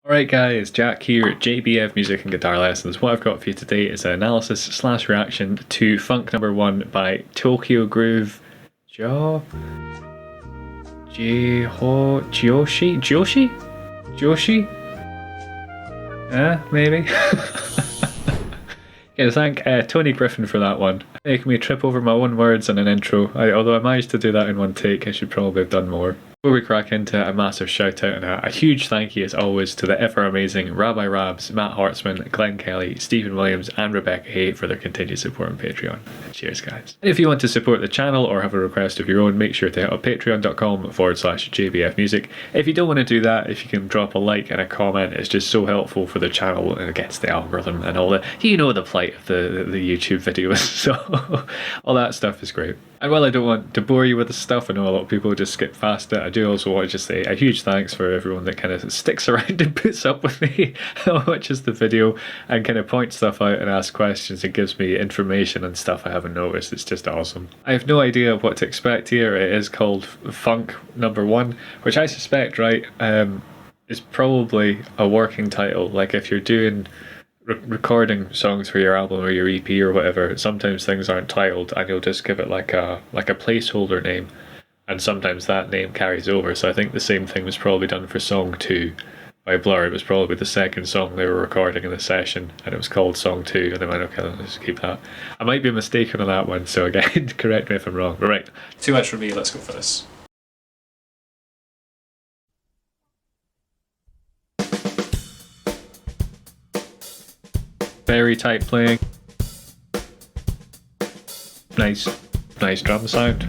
Alright guys, Jack here at JBF Music and Guitar Lessons. What I've got for you today is an analysis slash reaction to Funk No. 1 by GROOVE Jyoshi? Maybe? Yeah, thank Tony Griffin for that one. Making me trip over my own words in an intro. Although I managed to do that in one take, I should probably have done more. Before we crack into it, a massive shout out and a huge thank you as always to the ever amazing Rabbi Rabs, Matt Hartzman, Glenn Kelly, Stephen Williams and Rebecca Hay for their continued support on Patreon. Cheers guys. If you want to support the channel or have a request of your own, make sure to hit up patreon.com/JBF Music. If you don't want to do that, if you can drop a like and a comment, it's just so helpful for the channel and it gets the algorithm and all the, you know, the plight of the YouTube videos, so all that stuff is great. And while I don't want to bore you with the stuff, I know a lot of people just skip past it, I do also want to just say a huge thanks for everyone that kind of sticks around and puts up with me, watches the video and kind of points stuff out and asks questions and gives me information and stuff I haven't noticed. It's just awesome. I have no idea what to expect here. It is called Funk No. 1, which I suspect, right, is probably a working title. Like if you're doing recording songs for your album or your EP or whatever, sometimes things aren't titled and you'll just give it like a placeholder name, and sometimes that name carries over. So I think the same thing was probably done for Song 2 by Blur. It was probably the second song they were recording in the session and it was called Song 2 and they went, okay, let's keep that. I might be mistaken on that one, so again, correct me if I'm wrong. But right, too much for me, let's go for this. Very tight playing. Nice drum sound.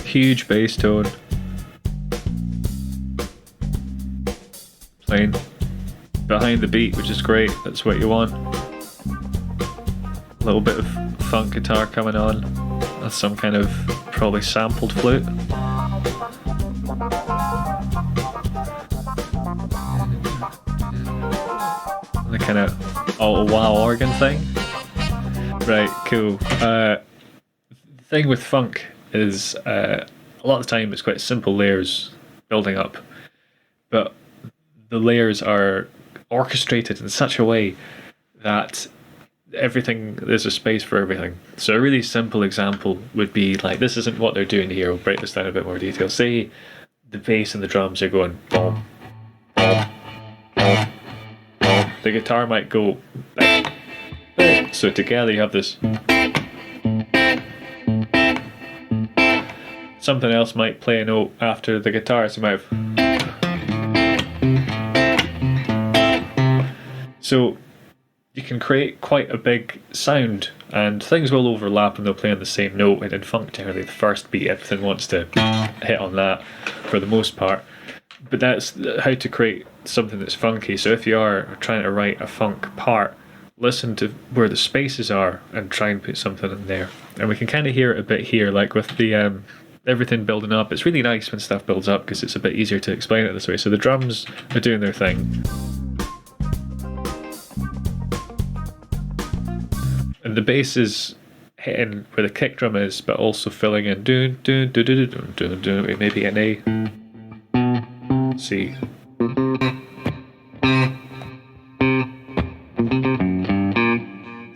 Huge bass tone. Playing behind the beat, which is great. That's what you want. A little bit of funk guitar coming on. That's some kind of probably sampled flute. The kind of auto wow organ thing. Right, cool. The thing with funk is a lot of the time it's quite simple layers building up, but the layers are orchestrated in such a way that there's a space for everything. So a really simple example would be like, this isn't what they're doing here, we'll break this down in a bit more detail. Say the bass and the drums are going boom, boom, boom. The guitar might go bang, bang. So together you have this. Something else might play a note after the guitar, so you might have. So you can create quite a big sound and things will overlap and they'll play on the same note, and in funk generally the first beat everything wants to hit on that for the most part. But that's how to create something that's funky. So if you are trying to write a funk part, listen to where the spaces are and try and put something in there. And we can kind of hear it a bit here, like with the everything building up. It's really nice when stuff builds up because it's a bit easier to explain it this way. So the drums are doing their thing. And the bass is hitting where the kick drum is, but also filling in dun dun dun dun dun dun dun, maybe an A. C.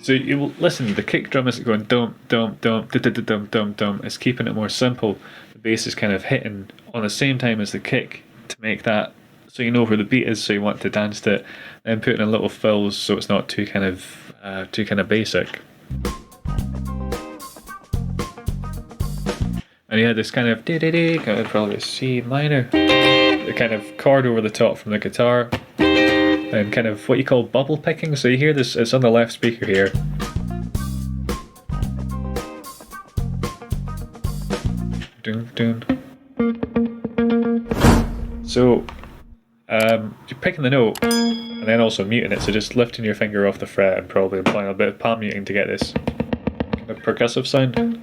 So you will listen, the kick drum isn't going dum dum dum dum dum dum dum dum. It's keeping it more simple. The bass is kind of hitting on the same time as the kick to make that so you know where the beat is, so you want to dance to it. Then putting in little fills so it's not too kind of basic. And you had this kind of probably C minor, the kind of chord over the top from the guitar, and kind of what you call bubble picking. So you hear this, it's on the left speaker here. Dun, dun. So you're picking the note and then also muting it, so just lifting your finger off the fret and probably applying a bit of palm muting to get this kind of percussive sound,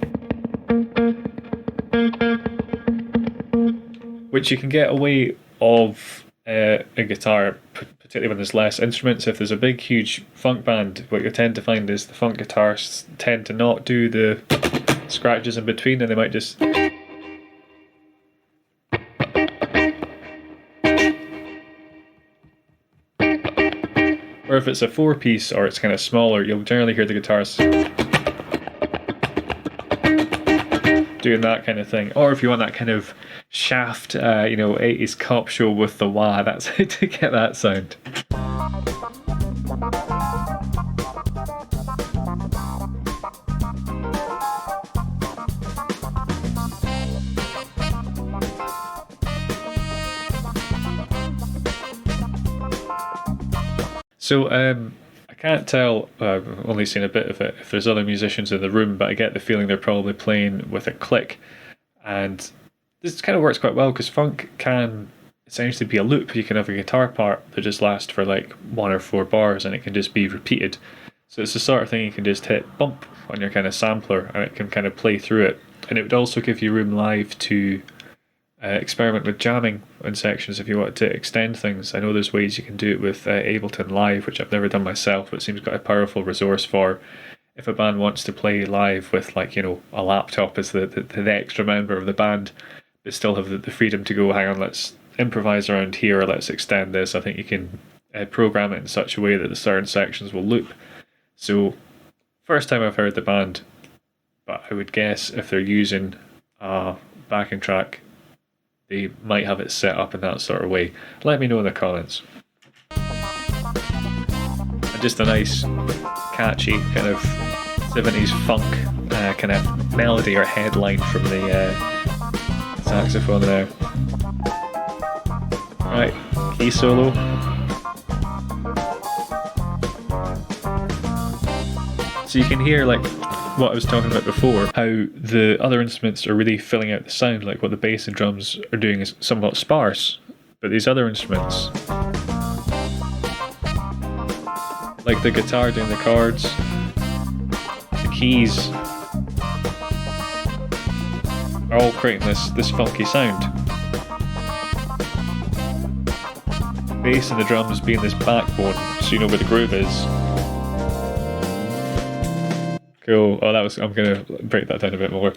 which you can get away of a guitar, particularly when there's less instruments. If there's a big huge funk band, what you tend to find is the funk guitarists tend to not do the scratches in between, and they might just Or if it's a 4-piece or it's kind of smaller, you'll generally hear the guitars doing that kind of thing. Or if you want that kind of shaft, you know, 80s cop show with the wah, that's how to get that sound. So I can't tell, I've only seen a bit of it, if there's other musicians in the room, but I get the feeling they're probably playing with a click. And this kind of works quite well because funk can essentially be a loop. You can have a guitar part that just lasts for like 1 or 4 bars and it can just be repeated. So it's the sort of thing you can just hit bump on your kind of sampler and it can kind of play through it. And it would also give you room live to experiment with jamming in sections if you want to extend things. I know there's ways you can do it with Ableton Live, which I've never done myself, but it seems quite a powerful resource for if a band wants to play live with, like, you know, a laptop as the extra member of the band, but still have the freedom to go, hang on, let's improvise around here, or let's extend this. I think you can program it in such a way that the certain sections will loop. So, first time I've heard the band, but I would guess if they're using a backing track, they might have it set up in that sort of way. Let me know in the comments. And just a nice, catchy kind of 70s funk kind of melody or headline from the saxophone there. Right, key solo. So you can hear, like what I was talking about before, how the other instruments are really filling out the sound. Like what the bass and drums are doing is somewhat sparse, but these other instruments, like the guitar doing the chords, the keys, are all creating this funky sound. Bass and the drums being this backbone, so you know where the groove is. Cool. Oh, I'm going to break that down a bit more.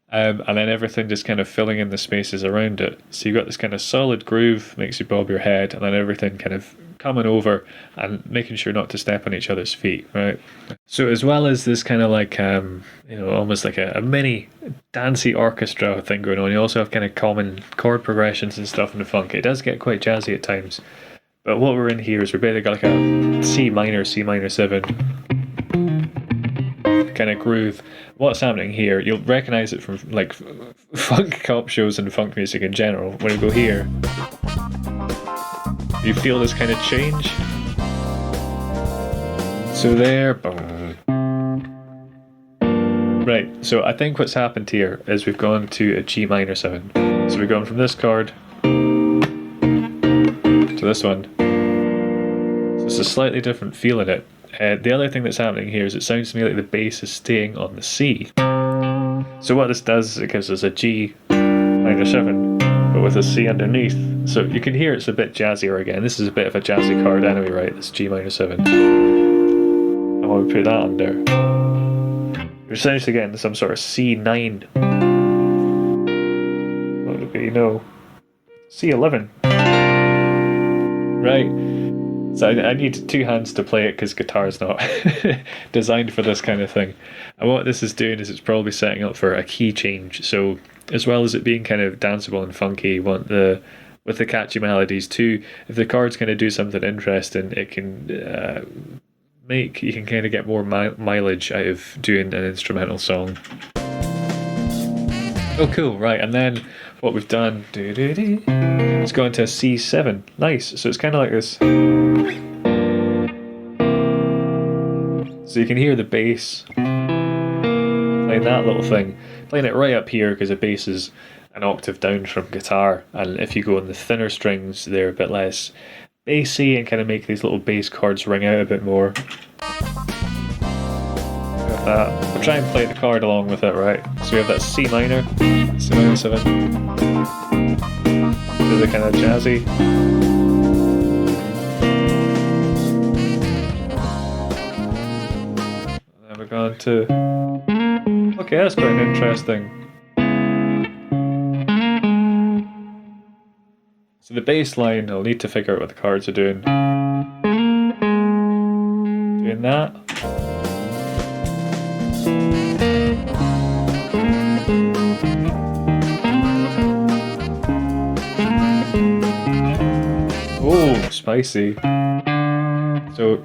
And then everything just kind of filling in the spaces around it. So you've got this kind of solid groove, makes you bob your head, and then everything kind of coming over and making sure not to step on each other's feet, right? So as well as this kind of like, you know, almost like a mini dancey orchestra thing going on, you also have kind of common chord progressions and stuff in the funk. It does get quite jazzy at times. But what we're in here is we're basically like a C minor 7 kind of groove. What's happening here, you'll recognize it from like funk cop shows and funk music in general. When you go here, you feel this kind of change. So there, boom. Right, so I think what's happened here is we've gone to a G minor 7. So we've gone from this chord to this one. So it's a slightly different feel in it. The other thing that's happening here is it sounds to me like the bass is staying on the C. So what this does is it gives us a G minor 7, but with a C underneath. So you can hear it's a bit jazzier again. This is a bit of a jazzy chord anyway, right? This G minor 7. And what we put that under, you're essentially getting some sort of C9. What would it be? No. C11. Right. So I need 2 hands to play it because guitar's not designed for this kind of thing. And what this is doing is it's probably setting up for a key change. So as well as it being kind of danceable and funky, you want with the catchy melodies too, if the chord's going to do something interesting, it can you can kind of get more mileage out of doing an instrumental song. Oh cool, right, and then what we've done, it's gone to a C7. Nice, so it's kind of like this. So you can hear the bass playing that little thing, playing it right up here because the bass is an octave down from guitar, and if you go on the thinner strings, they're a bit less bassy and kind of make these little bass chords ring out a bit more. We'll try and play the chord along with it, right? So we have that C minor 7. Is it kind of jazzy? And then we're going to... Okay, that's quite interesting. So the bass line, I'll need to figure out what the chords are doing. Doing that. Oh, spicy. So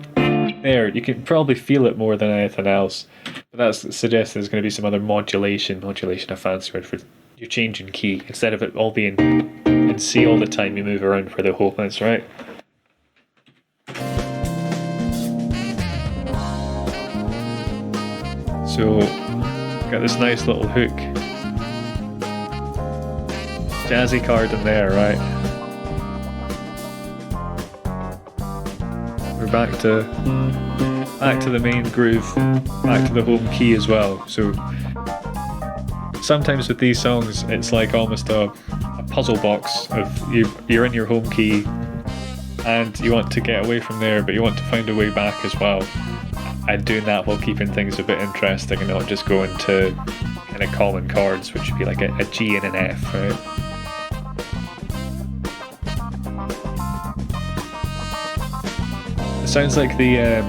there, you can probably feel it more than anything else. But that suggests there's going to be some other modulation. Modulation, a fancy word for you're changing key. Instead of it all being in C all the time, you move around for the whole thing, right? So, got this nice little hook. Jazzy card in there, right? We're back to the main groove, back to the home key as well. So sometimes with these songs, it's like almost a puzzle box of you're in your home key and you want to get away from there, but you want to find a way back as well. And doing that while keeping things a bit interesting and not just going to kind of common chords, which would be like a G and an F, right? It sounds like the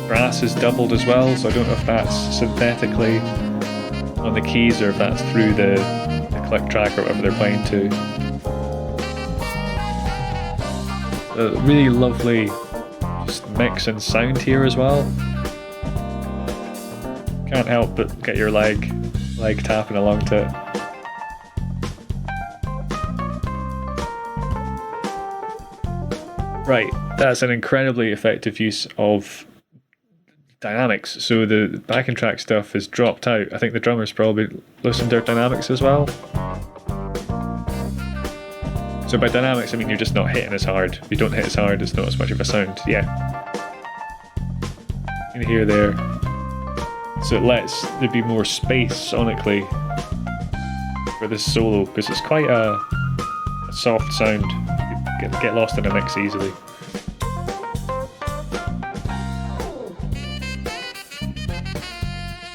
brass is doubled as well, so I don't know if that's synthetically on the keys or if that's through the click track or whatever they're playing to. A really lovely just mix and sound here as well. Can't help but get your leg tapping along to it. Right, that's an incredibly effective use of dynamics. So the backing track stuff is dropped out. I think the drummers probably loosened their dynamics as well. So by dynamics, I mean you're just not hitting as hard. If you don't hit as hard, it's not as much of a sound. Yeah. You can hear there. So it lets there be more space sonically for this solo, because it's quite a soft sound. You get lost in the mix easily.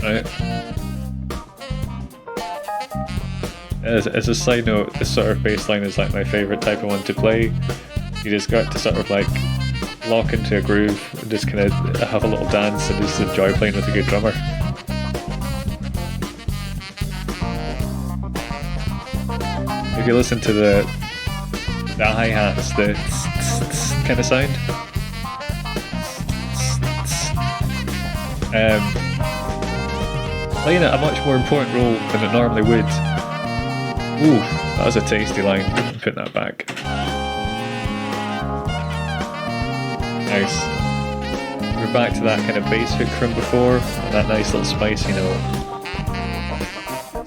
Right. As a side note, this sort of bass line is like my favourite type of one to play. You just got to sort of like lock into a groove and just kind of have a little dance and just enjoy playing with a good drummer. If you listen to the hi-hats, the kind of sound, playing a much more important role than it normally would. Ooh, that was a tasty line. Put that back. Nice. We're back to that kind of bass hook from before, and that nice little spicy note.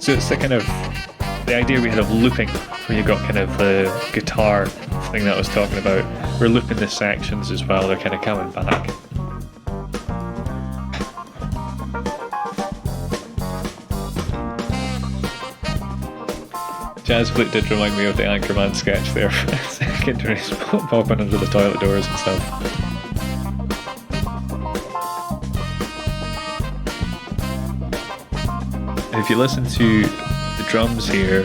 So it's the kind of the idea we had of looping, where you got kind of the guitar thing that I was talking about. We're looping the sections as well, they're kind of coming back. Jazz flute did remind me of the Anchorman sketch there for a second, where he's popping under the toilet doors and stuff. If you listen to the drums here,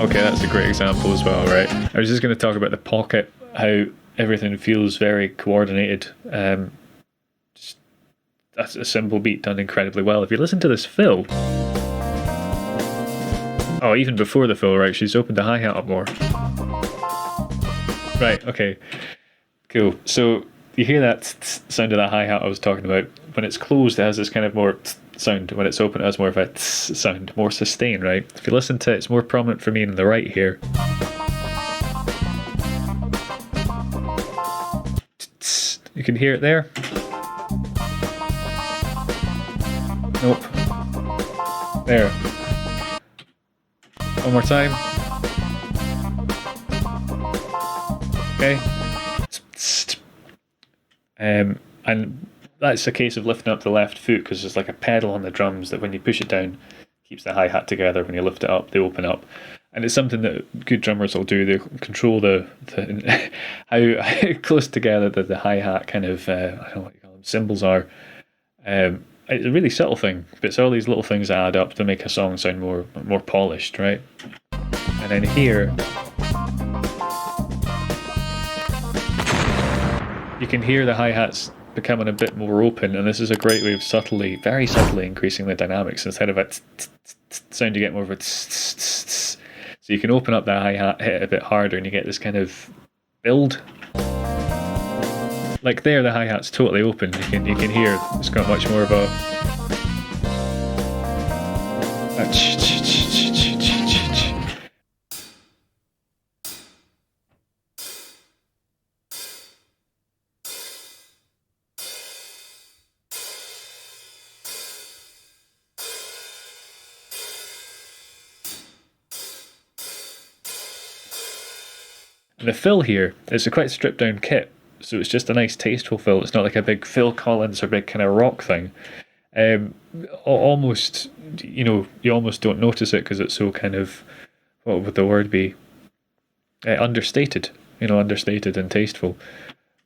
okay, that's a great example as well, right? I was just going to talk about the pocket, how everything feels very coordinated. That's a simple beat done incredibly well. If you listen to this fill, oh, even before the fill, right, she's opened the hi-hat up more. Right, okay, cool. So you hear that sound of that hi-hat I was talking about. When it's closed, it has this kind of more sound. When it's open, it has more of a sound, more sustained, right? If you listen to it, it's more prominent for me on the right here. You can hear it there. Nope. There. One more time. Okay. And that's a case of lifting up the left foot, because there's like a pedal on the drums that when you push it down, keeps the hi-hat together. When you lift it up, they open up. And it's something that good drummers will do. They control the how close together the hi-hat kind of, I don't know what you call them, cymbals are. It's a really subtle thing, but it's all these little things that add up to make a song sound more polished, right? And then here, can hear the hi-hats becoming a bit more open, and this is a great way of very subtly increasing the dynamics. Instead of a sound, you get more of a so you can open up that hi-hat, hit it a bit harder, and you get this kind of build. Like there, the hi-hat's totally open. You can hear it's got much more of a and the fill here is a quite stripped down kit, so it's just a nice tasteful fill. It's not like a big Phil Collins or big kind of rock thing. Almost, you almost don't notice it because it's so kind of, what would the word be? Understated, understated and tasteful.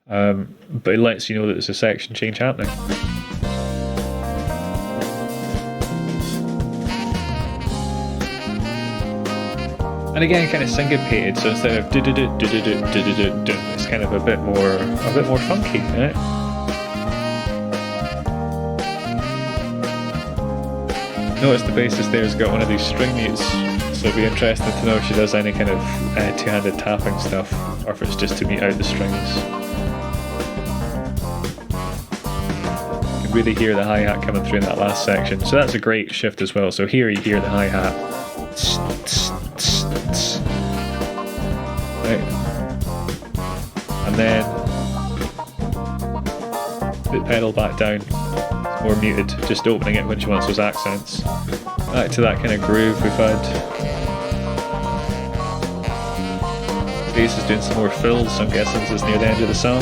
But it lets you know that there's a section change happening. And again, kind of syncopated, so instead of it's kind of a bit more funky, right? Notice the bassist there has got one of these string mutes, so it'd be interesting to know if she does any kind of two-handed tapping stuff, or if it's just to mute out the strings. You can really hear the hi-hat coming through in that last section, so that's a great shift as well. So here you hear the hi-hat. Right. And then the pedal back down, it's more muted, just opening it when she wants those accents. Back to that kind of groove we've had. Bass is doing some more fills, so I'm guessing this is near the end of the song.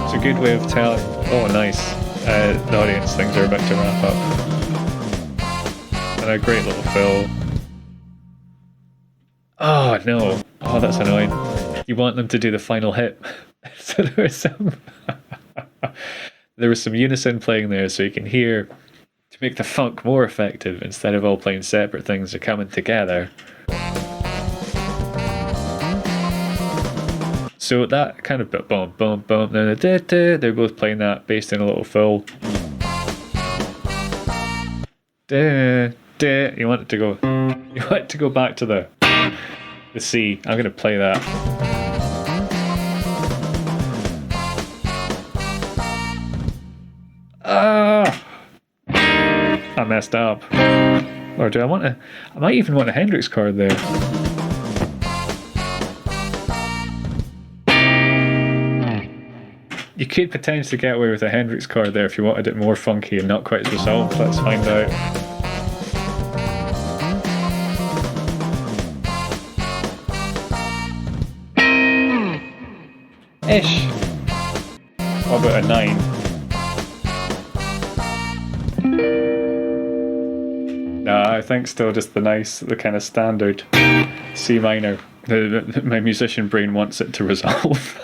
It's a good way of telling. Oh, nice. The audience things are about to wrap up. And a great little fill. Oh no! Oh, that's annoying. You want them to do the final hit. So there was some unison playing there, so you can hear, to make the funk more effective, instead of all playing separate things, they're coming together. So that kind of boom, boom, boom. Then they're both playing that based in a little fill. You want it to go. You want it to go back to the C. I'm gonna play that. I messed up. Or do I want to? I might even want a Hendrix chord there. You could potentially get away with a Hendrix chord there if you wanted it more funky and not quite as resolved. Let's find out. Ish. What about a 9? Nah, I think still just the kind of standard C minor. My musician brain wants it to resolve.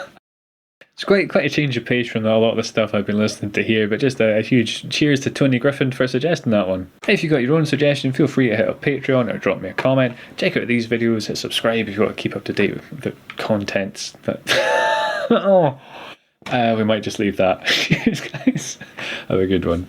It's quite a change of pace from a lot of the stuff I've been listening to here, but just a huge cheers to Tony Griffin for suggesting that one. If you got your own suggestion, feel free to hit up Patreon or drop me a comment. Check out these videos, hit subscribe if you want to keep up to date with the contents. But we might just leave that. Cheers guys, have a good one.